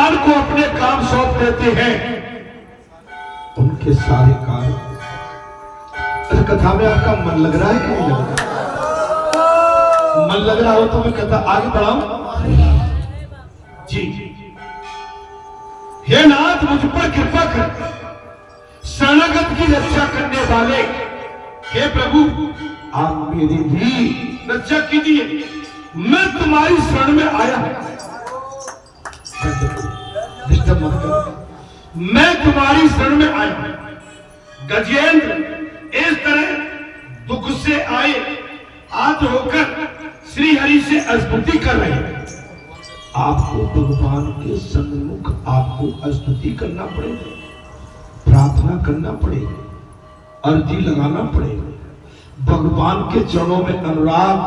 भगवान को अपने काम सौंप देते हैं, उनके सारे कार्य। कथा में आपका मन लग रहा है कि नहीं लग रहा? मन लग रहा हो तो मैं कथा आगे बढ़ाऊं जी। हे नाथ, मुझ पर कृपा कर, शरणागत की रक्षा करने वाले हे प्रभु, आप मेरी भी रक्षा कीजिए। मैं तुम्हारी शरण में आया हूं, डिस्टर्ब मत करो, मैं तुम्हारी शरण में आया हूं। गजेंद्र इस तरह दुख से आए आत होकर श्री हरि से स्तुति कर रहे हैं। आपको भगवान के सन्मुख आपको स्तुति करना पड़ेगा, प्रार्थना करना पड़ेगा, अर्जी लगाना पड़ेगा, भगवान के चरणों में अनुराग,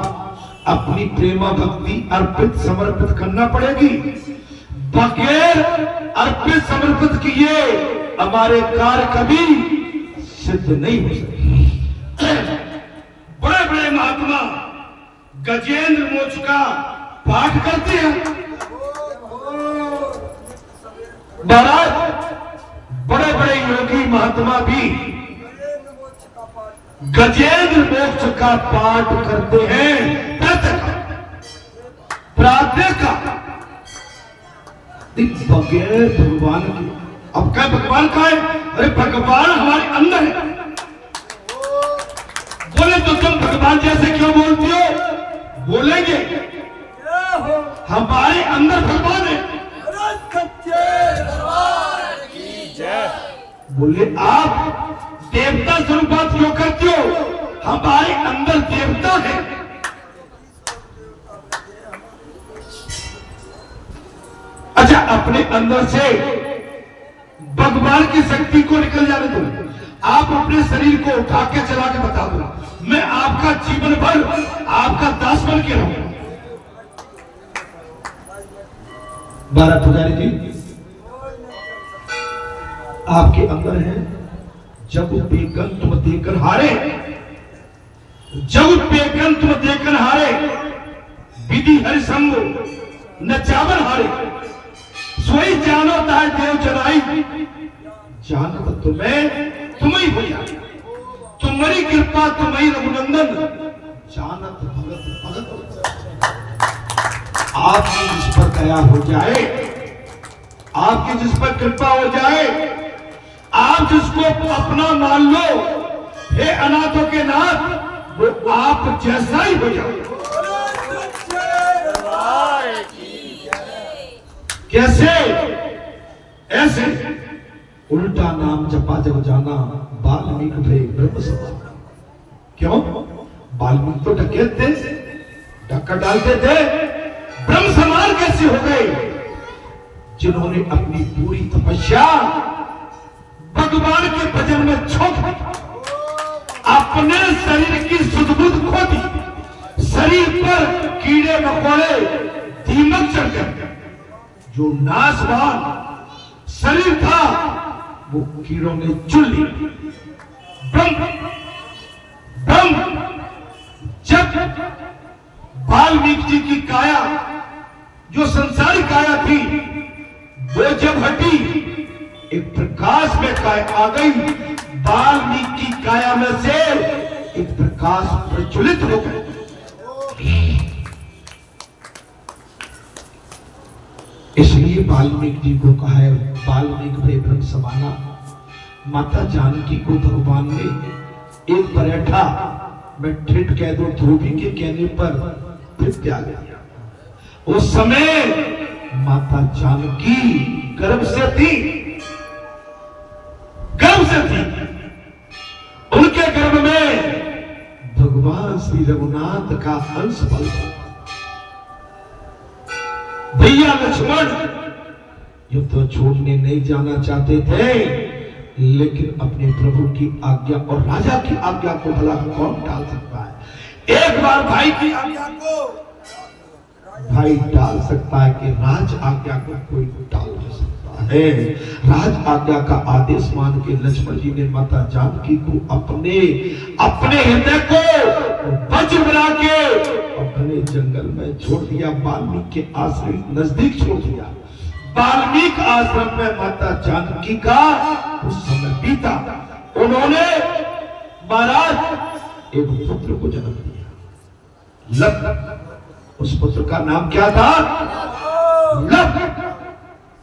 अपनी प्रेमा भक्ति अर्पित समर्पित करना पड़ेगी। बगैर अर्पित समर्पित किए हमारे कार्य कभी सिद्ध नहीं हो सकते। बड़े बड़े महात्मा गजेंद्र मोक्ष का पाठ करते हैं महाराज, बड़े बड़े योगी महात्मा भी गजेंद्र मोक्ष का पाठ करते हैं, प्रातः का। बगैर भगवान के, अब क्या भगवान का है? अरे भगवान हमारे अंदर है। बोले तो तुम भगवान जैसे क्यों बोलती हो? बोलेंगे हमारे अंदर भगवान है। बोले आप देवता स्वरूप बात क्यों करती हो? हमारे अंदर देवता है। अच्छा, अपने अंदर से भगवान की शक्ति को निकल जाने दो। आप अपने शरीर को उठा के चला के बता दो, मैं आपका जीवन भर आपका दास बन के रहूंगा। 12 पुजारी जी आपके अंदर है, जब बेकन तुम देकर हारे, जब बेकन तुम देकर हारे, विधि हरि संग न चावन हारे, सोई जानो ताय देव जनाई, जानत तुम्हें हो जाए, तुम्हारी कृपा तुम्हारी रघुनंदन, जानत भगत भगत। आपकी जिस पर दया हो जाए, आपकी जिस पर कृपा हो जाए, आप जिसको अपना मान लो, हे अनाथों के नाथ, वो आप जैसा ही हो जाए। कैसे? ऐसे उल्टा नाम जपा जग जाना, वाल्मीकि भय ब्रह्म समाना। क्यों? वाल्मीकि तो डकैत थे, डक्का डालते थे, ब्रह्म समान कैसे हो गए? जिन्होंने अपनी पूरी तपस्या भगवान के भजन में झोंक अपने शरीर की सुध-बुध खो दी, शरीर पर कीड़े मकोड़े दीमक चढ़ गए, जो नाशवान शरीर था वो कीड़ों ने चुन ली। ब्रह्म जब वाल्मीकि जी की काया, जो संसारी काया थी, वो जब हटी, एक प्रकाश में काया आ गई। वाल्मीकि की काया में से एक प्रकाश प्रज्वलित हो गया। इसलिए वाल्मीकि जी को कहा है, वाल्मीकि भय ब्रह्म समाना। माता जानकी को भगवान ने एक परेठा में ठेठ कह दो, ध्रुवी के कहने पर फिर त्याग दिया। उस समय माता जानकी गर्भ से थी, गर्भ से थी। उनके गर्भ में भगवान श्री रघुनाथ का अंश बल था। भैया लक्ष्मण युद्ध तो छोड़ने नहीं जाना चाहते थे, लेकिन अपने प्रभु की आज्ञा और राजा की आज्ञा को भला कौन टाल सकता है? एक बार भाई की आज्ञा को भाई टाल सकता है कि राज आज्ञा को कोई टाल नहीं सकता है। राज आज्ञा का आदेश मान के लक्ष्मण जी ने माता जानकी को अपने हृदय को वज्र बना के अपने जंगल में छोड़ दिया, वाल्मीकि के आश्रम नजदीक छोड़ दिया। वाल्मीकि आश्रम में माता जानकी का उस समय बीता। उन्होंने महाराज एक पुत्र को जन्म दिया, लव। उस पुत्र का नाम क्या था? लव।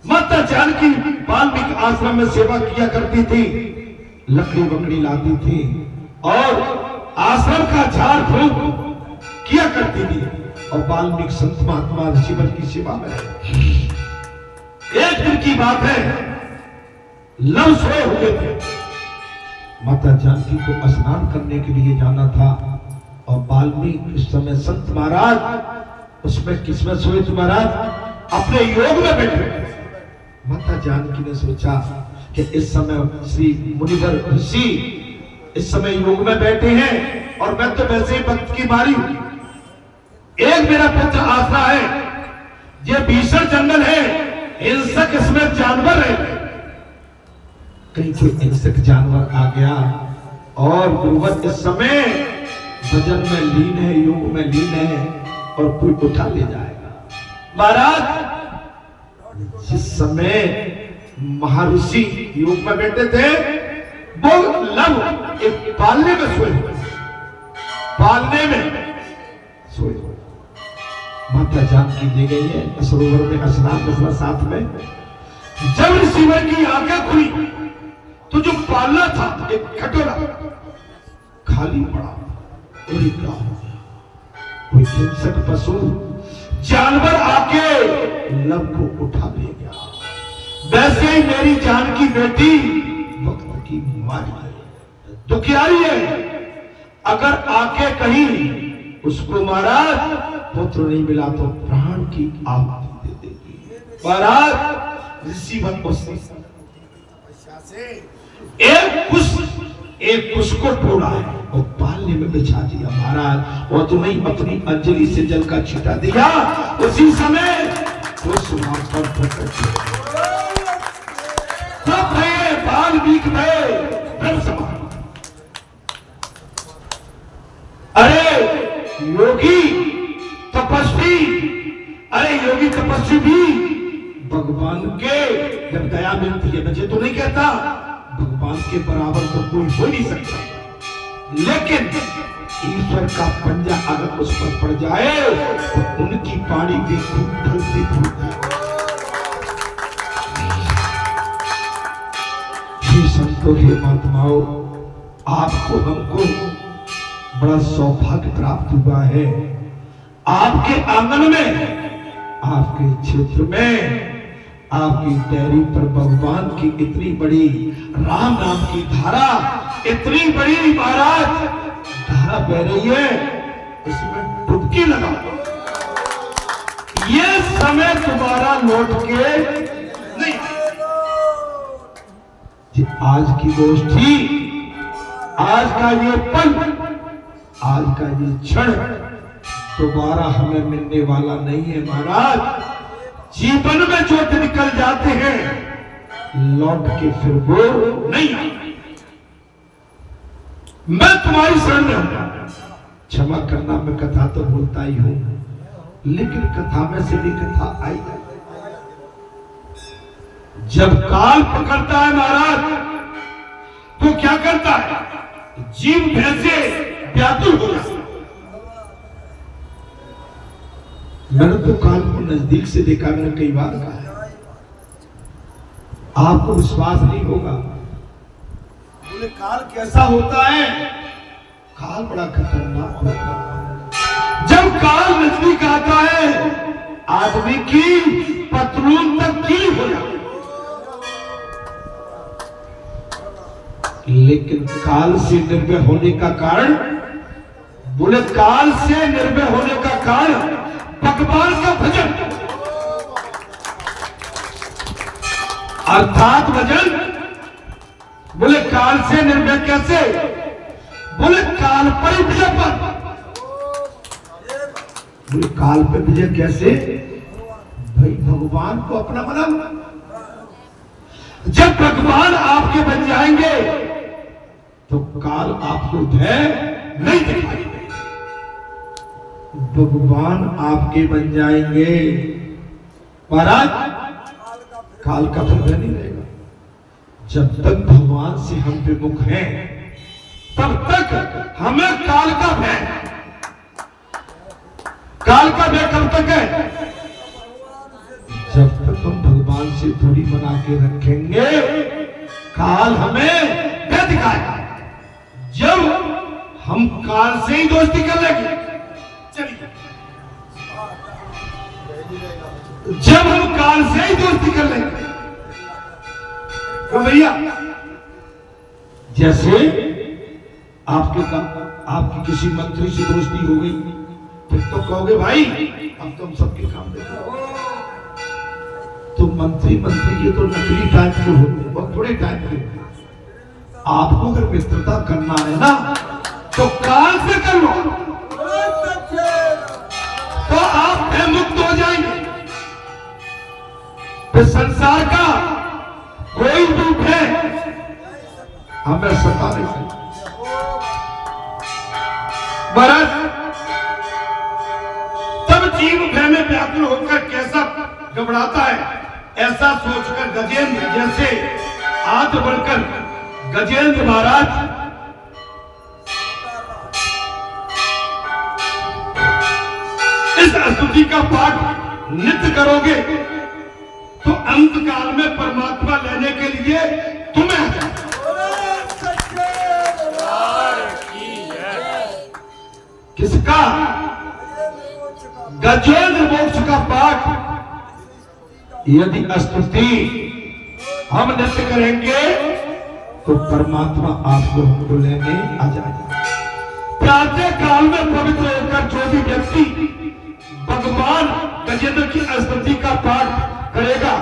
माता जानकी वाल्मीकि आश्रम में सेवा किया करती थी, लकड़ी बकड़ी लाती थी और आश्रम का झाड़ फूंक किया करती थी और वाल्मीकि संत महात्मा ऋषिवर की सेवा में। एक दिन की बात है, लव सोए हुए थे। माता जानकी को स्नान करने के लिए जाना था और वाल्मीकि उस समय संत महाराज उसमें किसमें सोए थे? महाराज अपने योग में बैठे। माता जानकी ने सोचा कि इस समय श्री मुनिवर ऋषि इस समय योग में बैठे हैं और मैं तो वैसे ही भक्त की मारी हूं। एक मेरा पुत्र आसरा है, ये भीषण जंगल है, हिंसक इसमें जानवर है, कहीं कोई हिंसक जानवर आ गया और गुरुवर इस समय भजन में लीन है, योग में लीन है और कोई उठा ले जाएगा। महाराज जिस समय महर्षि योग में बैठे थे, वो लव एक पालने में सोए हुए, पालने में सोए हुए। माता जानकी ले गई है सरोवर में स्नान करना साथ में। जब ऋषिवर की आंखें खुली तो जो पालना था एक खटोला खाली पड़ा। और क्या हो गया? कोई हिंसक पशु जानवर आके लव को उठा ले गया। वैसे ही मेरी जानकी बेटी वक्त की मारी है, दुखियारी है, अगर आके कहीं उसको महाराज पुत्र नहीं मिला तो प्राण की आहुति दे देगी। महाराज ऋषि एक कुश को तोड़ा है और पालने में बिछा दिया। महाराज और तुम्हें अपनी अंजलि से जल का छींटा दिया। उसी समय कुश वहां पर प्रकट हुआ। सब भये वाल्मीकि भये ब्रह्म समान। अरे योगी तपस्वी, अरे योगी तपस्वी भी भगवान के जब दया मिलती है, मुझे तो नहीं कहता भगवान के बराबर तो कोई हो नहीं सकता, लेकिन ईश्वर का पंजा अगर उस पर पड़ जाए तो उनकी पानी भी खूब ढलती फूलती। हे संतों, हे महात्माओं, आपको हमको बड़ा सौभाग्य प्राप्त हुआ है। आपके आंगन में, आपके क्षेत्र में, आपकी डेयरी पर भगवान की इतनी बड़ी राम नाम की धारा, इतनी बड़ी महाराज धारा बह रही है, इसमें डुबकी लगा। ये समय दोबारा लौट के नहीं। आज की गोष्ठी, आज का ये पल, आज का ये क्षण दोबारा हमें मिलने वाला नहीं है। महाराज जीवन में जो दिन निकल जाते हैं लौट के फिर वो नहीं। मैं तुम्हारी शरण में हूं, क्षमा करना, मैं कथा तो बोलता ही हूं, लेकिन कथा में से भी कथा आई जाती। जब काल पकड़ता है महाराज तो क्या करता है? जीव भैंसे व्याकुल हो जाता है। मैंने तो काल को नजदीक से देखा, मैंने कई बार कहा है, आपको विश्वास नहीं होगा। बोले काल कैसा होता है? काल बड़ा खतरनाक होता है। जब काल नजदीक आता है आदमी की पतलून तक कीली हो जाती है। लेकिन काल से निर्भय होने का कारण, बोले काल से निर्भय होने का कारण भगवान का भजन, अर्थात भजन। बोले काल से निर्भय कैसे? बोले काल पर विजय पर। बोले काल पर विजय कैसे? भाई भगवान को अपना बना। जब भगवान आपके बन जाएंगे तो काल आपको भय नहीं दिखाएगा। भगवान आपके बन जाएंगे। महाराज काल का फिर भय नहीं रहेगा। जब तक भगवान से हम विमुख हैं तब तक हमें काल का भय। काल का भय कब तक है? जब तक हम भगवान से दूरी बना के रखेंगे काल हमें भय दिखाएगा। जब हम काल से ही दोस्ती कर लेंगे, चलिए जब हम काल से ही दोस्ती कर लेंगे तो भैया जैसे आपकी किसी मंत्री से दोस्ती हो गई फिर तो कहोगे भाई अब तुम सबके काम देखो। तो मंत्री ये तो नकली टाइप के होते हैं, बहुत थोड़े टाइप के। आपको अगर मित्रता करना है ना तो काल से कर लो, तो आप भय मुक्त हो जाएंगे। तो संसार का कोई दुख है हमें सता नहीं सकता। भरत तब जीव भय में व्याकुल होकर कैसा घबराता है, ऐसा सोचकर गजेंद्र जैसे आगे बढ़कर गजेंद्र महाराज इस स्तुति का पाठ नित्य करोगे तो अंत काल में परमात्मा लेने के लिए तुम्हें आ जाए। किसका? गजेंद्र मोक्ष का पाठ यदि स्तुति हम नित्य करेंगे तो परमात्मा आपको हमको लेने आ जाएगा। प्रातः काल में पवित्र होकर जो भी व्यक्ति भगवान गजेंद्र की स्तुति का पाठ करेगा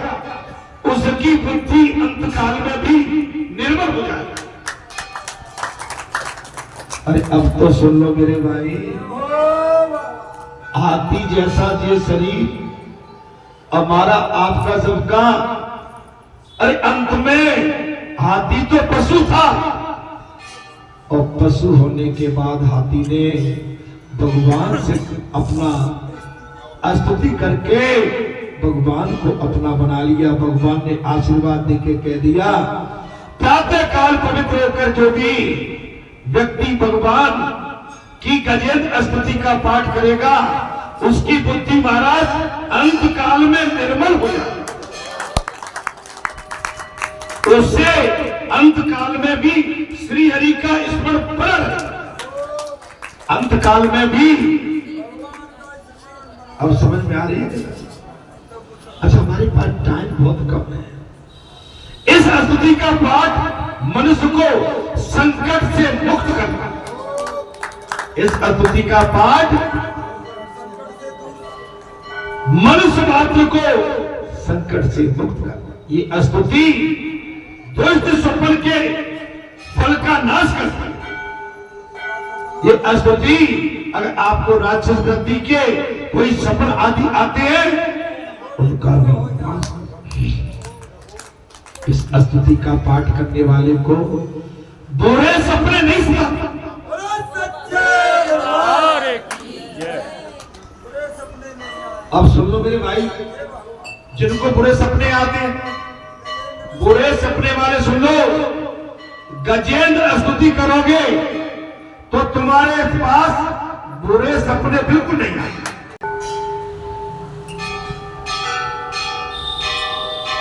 उसकी बुद्धि अंत काल में भी निर्मल हो जाएगी। अरे अब तो सुन लो मेरे भाई, हाथी जैसा ये शरीर हमारा आपका सबका, अरे अंत में हाथी तो पशु था और पशु होने के बाद हाथी ने भगवान से अपना स्तुति करके भगवान को अपना बना लिया। भगवान ने आशीर्वाद देके कह दिया प्रातः काल पवित्र होकर जो भी व्यक्ति भगवान की गजेंद्र स्तुति का पाठ करेगा उसकी बुद्धि महाराज अंत काल में निर्मल हो जाए, उससे अंत काल में भी श्री हरि का स्मरण बना रहे। अंत काल में भी अब समझ में आ रही है? अच्छा हमारे पास टाइम बहुत कम है। इस स्तुति का पाठ मनुष्य को संकट से मुक्त करता है। इस स्तुति का पाठ मनुष्य मात्र को संकट से मुक्त करता है। ये स्तुति दुष्ट स्वप्न के फल का नाश करता है। ये स्तुति अगर आपको राक्षस गति के कोई सपन आदि आते हैं उनका भी इस स्तुति का पाठ करने वाले को बुरे सपने नहीं सुनाते। अब सुन लो मेरे भाई, जिनको बुरे सपने आते हैं, बुरे सपने वाले सुन लो, गजेंद्र स्तुति करोगे तो तुम्हारे पास बुरे सपने बिल्कुल नहीं आएंगे।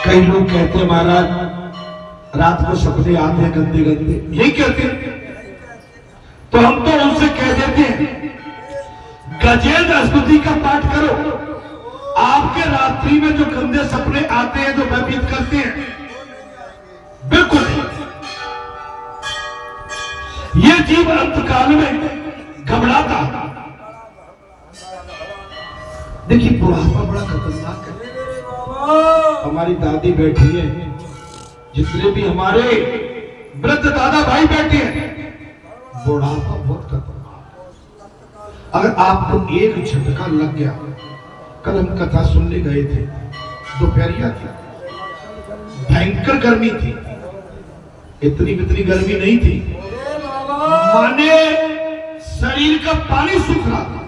कई लोग कहते हैं महाराज रात को सपने आते हैं गंदे गंदे, यही कहते हैं। तो हम तो उनसे कह देते हैं गजेंद्र स्तुति का पाठ करो, आपके रात्रि में जो गंदे सपने आते हैं जो भयभीत करते हैं बिल्कुल नहीं। ये जीव अंतकाल में घबराता। देखिए बुढ़ापा बड़ा खतरनाक है। हमारी दादी बैठी है, जितने भी हमारे वृद्ध दादा भाई बैठे हैं, बुढ़ापा बहुत खतरनाक। अगर आपको एक झटका लग गया, कल हम कथा सुनने गए थे, दोपहरिया थी, भयंकर गर्मी थी, इतनी गर्मी नहीं थी, माने शरीर का पानी सूख रहा था।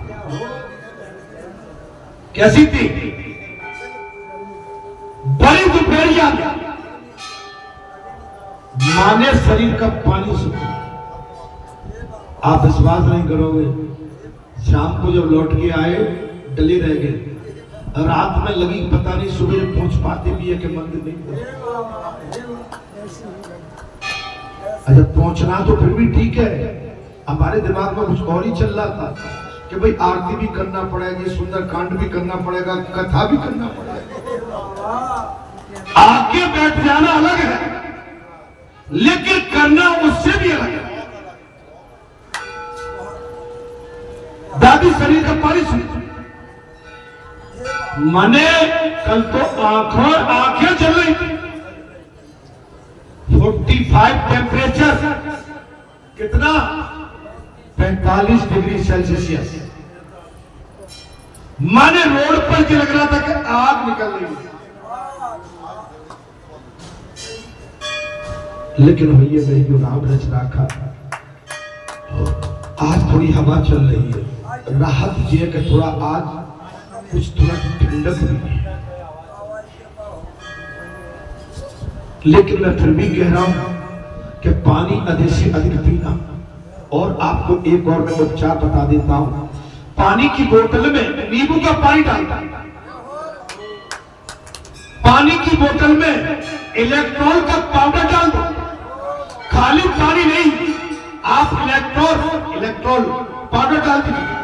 कैसी थी? बड़ी फेर आ गया, माने शरीर का पानी सूखा। आप विश्वास नहीं करोगे, शाम को जब लौट के आए डले रह गए, रात में लगी पता नहीं सुबह पहुंच पाते भी है कि मंदिर नहीं। अच्छा पहुंचना तो फिर भी ठीक है, हमारे दिमाग में कुछ और ही चल रहा था कि भाई आरती भी करना पड़ेगी, सुंदरकांड भी करना पड़ेगा, कथा भी करना पड़ेगा। आके बैठ जाना अलग है, लेकिन करना उससे भी अलग है। दादी शरीर का पानी सुनी, मने कल तो आंखें चल रही थी। 45 टेम्परेचर, कितना 45 डिग्री सेल्सियस। माने रोड पर के लग रहा था कि आग निकल रही है। लेकिन भैया मेरी जो राम रच रखा, आज थोड़ी हवा चल रही है, राहत ये कि थोड़ा आज कुछ थोड़ा ठंडक भी है। लेकिन मैं फिर भी कह रहा हूं कि पानी अधिक से अधिक पीना। और आपको एक और मैं उपचार बता देता हूं, पानी की बोतल में नींबू का पानी डालता, पानी की बोतल में इलेक्ट्रॉल का पाउडर डाल दो। खाली पानी नहीं, आप इलेक्ट्रॉल पाउडर डाल दीजिए।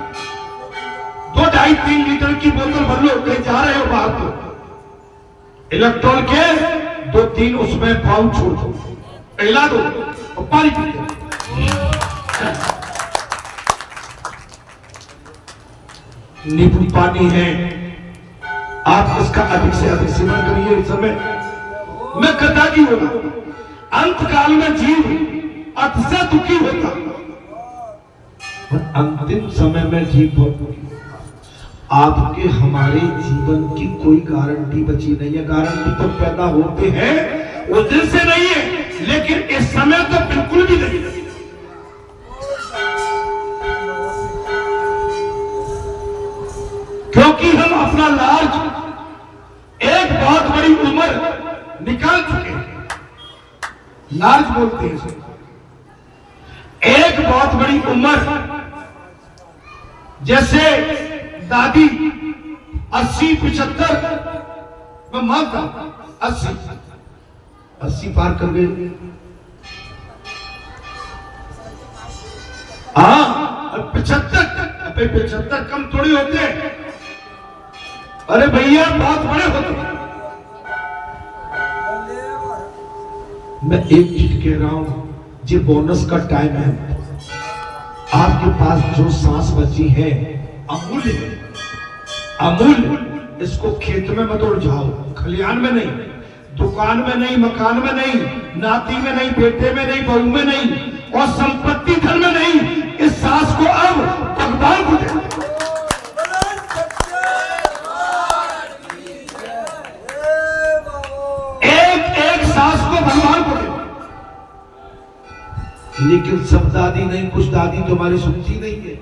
2-2.5-3 लीटर की बोतल भर लो, कहीं जा रहे हो बाहर तो इलेक्ट्रॉल के 2-3 उसमें पाउच छोड़ दो, पिला दो और पानी पी लो। नींबू पानी है, आप इसका अधिक से अधिक सेवन करिए। इस समय मैं कथा की होगा, अंत काल में जीव अतिशय दुखी होता और अंतिम समय में जीव बहुत दुखी होता। आपके हमारे जीवन की कोई गारंटी बची नहीं है। गारंटी तो पैदा होते हैं उस दिन से नहीं है, लेकिन इस समय तो बिल्कुल भी नहीं है। क्योंकि हम अपना लाज एक बहुत बड़ी उम्र निकाल चुके हैं। लाज बोलते हैं इसे, एक बहुत बड़ी उम्र। जैसे दादी 80-75, मैं मानता 80 पार कर गए। हाँ 75 कम थोड़ी होते हैं। अरे भैया बहुत बड़े होते हैं। मैं एक चीज कह रहा हूं, ये बोनस का टाइम है। आपके पास जो सांस बची है अमूल्य है, अमूल्य। इसको खेत में मत उलझाओ, खलियान में नहीं, दुकान में नहीं, मकान में नहीं, नाती में नहीं, बेटे में नहीं, बहू में नहीं, और संपत्ति धन में नहीं। इस सांस को अब भगवान को दे। एक सांस को भगवान को दे। लेकिन सब दादी नहीं, कुछ दादी तो हमारी सुनती नहीं है,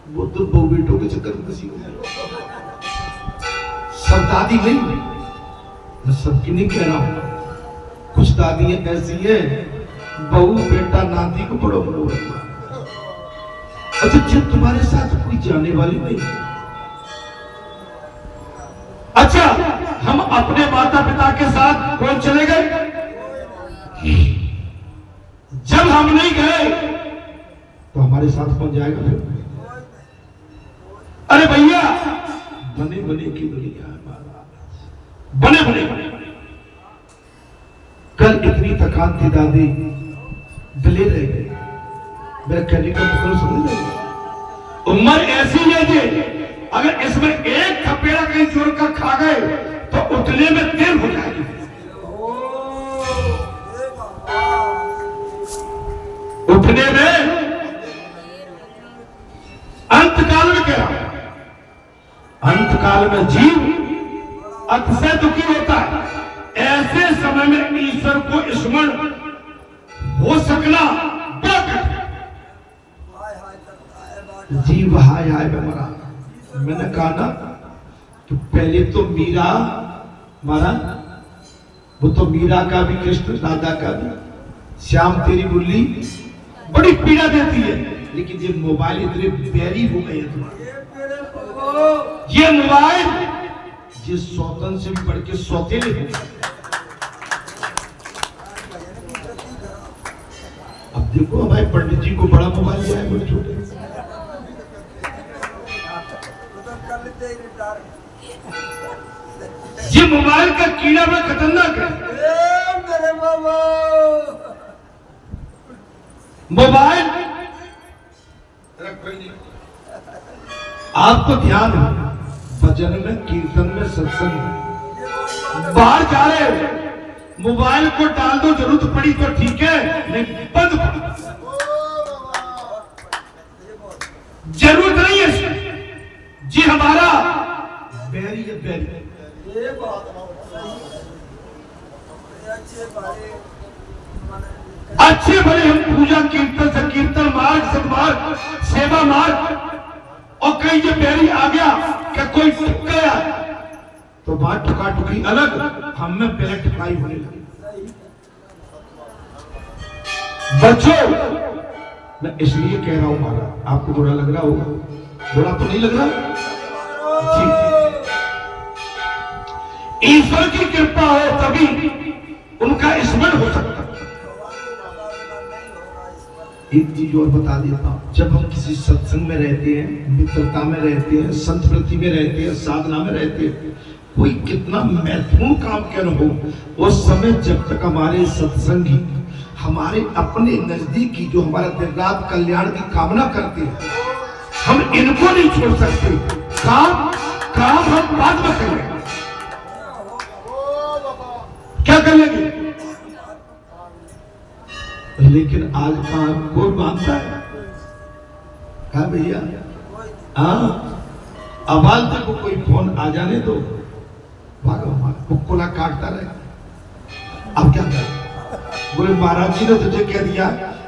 वो तो बहू बेटों के चक्कर में किसी को। सब दादी नहीं, मैं सबकी नहीं कह रहा हूं। कुछ दादियां ऐसी हैं, बहू बेटा नाती को बड़ो बड़ो रखा। अच्छा जब तुम्हारे साथ कोई जाने वाली नहीं है। अच्छा हम अपने माता पिता के साथ कौन चले गए? जब हम नहीं गए तो हमारे साथ कौन जाएगा फिर? अरे भैया बने बने की दुनिया है, बने बने। कल इतनी थकान थी, दादी गले रह गए। मेरा कहने का मतलब समझ रहे? उम्र ऐसी है जी, अगर इसमें एक थपेड़ा कहीं जोर का खा गए तो उठने में देर हो जाएगी। उठने में अंतकाल में क्या, अंतकाल में जीव अतिशय दुखी होता है। ऐसे समय में ईश्वर को स्मरण हो सकना बड़ा कठिन। जीव हाय हाय में मरा। मैंने कहा ना तो पहले तो मीरा मारा वो तो मीरा का भी, कृष्ण राधा का भी, श्याम तेरी मुरली बड़ी पीड़ा देती है। लेकिन ये मोबाइल इतने बैरी हो गए तुम्हारे, ये मोबाइल जिस सौतन से भी बढ़ के सौतेले हो गए। अब देखो हमारे पंडित जी को बड़ा मोबाइल दिया है, बड़े छोटे। ये मोबाइल का कीड़ा बड़ा खतरनाक है। मोबाइल आपको ध्यान है, भजन में, कीर्तन में, सत्संग में बाहर जा रहे हो, मोबाइल को डाल दो, जरूरत पड़ी तो ठीक है, नहीं बंद, जरूरत नहीं है जी। हमारा बैरी है, बैरी। अच्छे भले हम पूजा कीर्तन से, कीर्तन मार्ग, सदमार्ग, सेवा मार्ग, और कहीं ये बैरी आ गया कि कोई ठुक गया तो बात ठुका ठुकी अलग, हम में पहले ठुकाई होने लगी। बच्चों, मैं इसलिए कह रहा हूं महाराज, आपको बुरा लग रहा होगा, बुरा तो नहीं लग रहा जी। ईश्वर की कृपा हो तभी उनका स्मरण हो सकता है। एक चीज और बता देता हूं, जब हम किसी सत्संग में रहते हैं, मित्रता में रहते हैं, संत वृत्ति में रहते हैं, साधना में रहते हैं, कोई कितना महत्वपूर्ण काम क्यों न हो, उस समय जब तक हमारे सत्संगी हमारे अपने नजदीकी जो हमारा दिन रात कल्याण की कामना करते हैं, हम इनको नहीं छोड़ सकते। काम हम बाद में करेंगे, क्या कर लेंगे, लेकिन आज काम कोई मानता है? कहा भैया, आवाज देखो, कोई फोन आ जाने दो, भागो भागो, कुक्कुला काटता रहे। अब क्या करें? बोले महाराज जी ने तुझे कह दिया,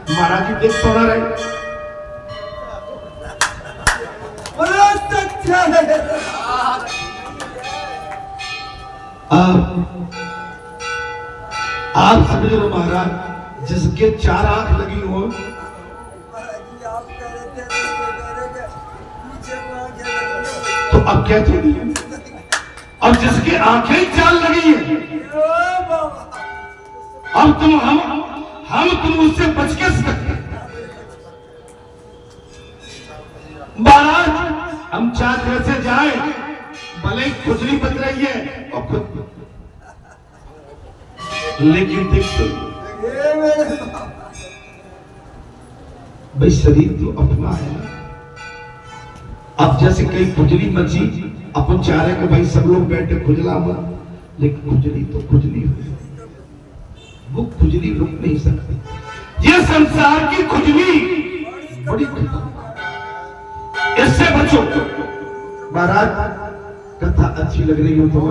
महाराज जी देख तो ना रहे। आप समझ लो महाराज, जिसके 4 आंख लगी हो, तो अब क्या थोड़ी है, और जिसकी आंखें 4 लगी है, अब तुम उससे बच के सकते। महाराज, हम चाहते से जाए, भले खुजली बच रही है और खुद, लेकिन देखो भाई, शरीर तो अपना है ना। अब जैसे कई खुजली मची, अपन चाह रहे कि भाई सब लोग बैठे खुजला मत, लेकिन खुजली तो खुजली हुई, वो खुजली रुक नहीं सकती। ये संसार की खुजली बड़ी खुजली, इससे बचो। महाराज, कथा अच्छी लग रही हो तो